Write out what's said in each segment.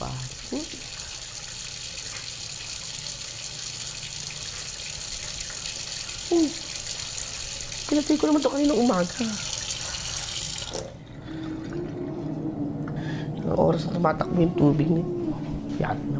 upa. Pinatay ko naman ito kaninang umaga. Ilang oras na tumatakbo yung tubig nito. Yan na.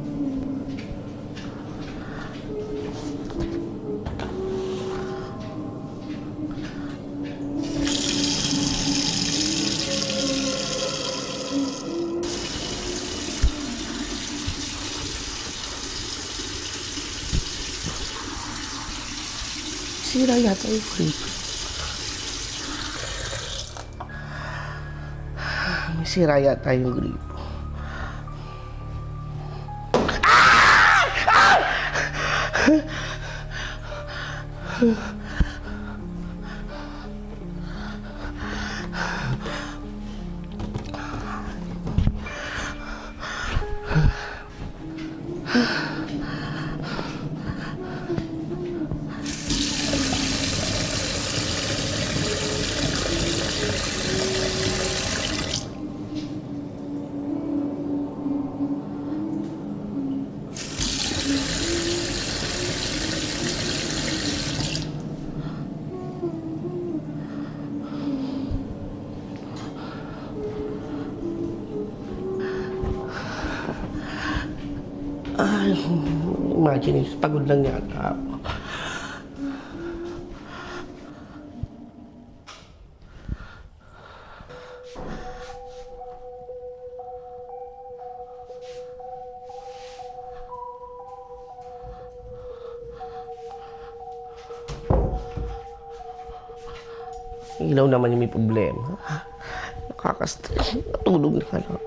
Sira yata yung gripo. May sira yata yung gripo. Ay, imagine, pagod lang yata ako. Ilaw naman yung may problema. Nakaka-stress. Natulog na lang.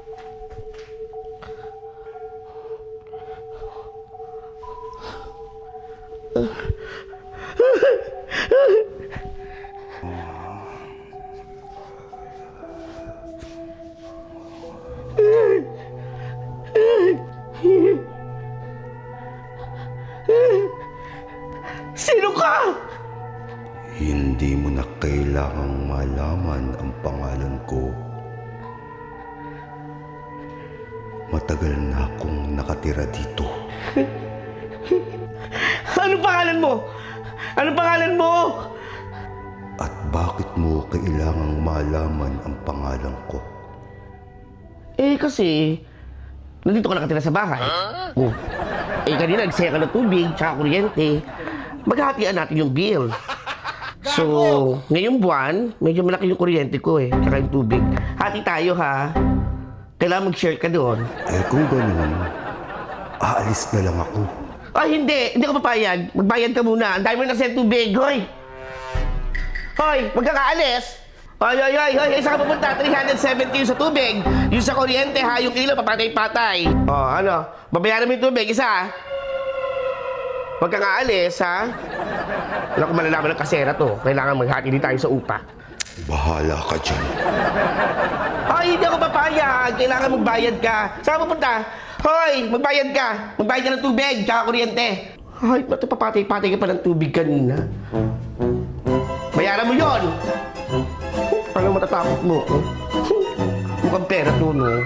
Sino ka? Hindi mo na kailangang malaman ang pangalan ko. Matagal na akong nakatira dito. Anong pangalan mo? Anong pangalan mo? At bakit mo kailangang malaman ang pangalan ko? Eh, kasi nandito ka nakatira sa bahay. Oh. Eh, kanina nagsaya ka ng tubig, tsaka kuryente. Maghahatian natin yung bill. So, ngayong buwan, medyo malaki yung kuryente ko eh, tsaka yung tubig. Hati tayo ha. Kailangan mag-share ka doon. Eh kung ganun, aalis na lang ako. Ay, hindi. Hindi ako papayag. Magbayad ka muna. Ang dami mo na sa tubig. Hoy! Hoy! Magkakaalis! Hoy! Saan ka pupunta? 370 yung sa tubig. Yung sa kuryente ha. Yung ilaw, papatay-patay. Oh, ano? Babayaran mo yung tubig. Isa. Huwag kang aalis, ha? Wala ko malalaman ng kasera to. Kailangan maghati din tayo sa upa. Bahala ka dyan. Ay, hindi ako papayag. Kailangan magbayad ka. Saan ka pupunta? Hoy, magbayad ka. Magbayad ka ng tubig, tsaka kuryente. Ay, ba't papatay-patay ka pa ng tubig kanina? Bayaran mo yon. Paano matatakot mo? Mukhang pera to, no?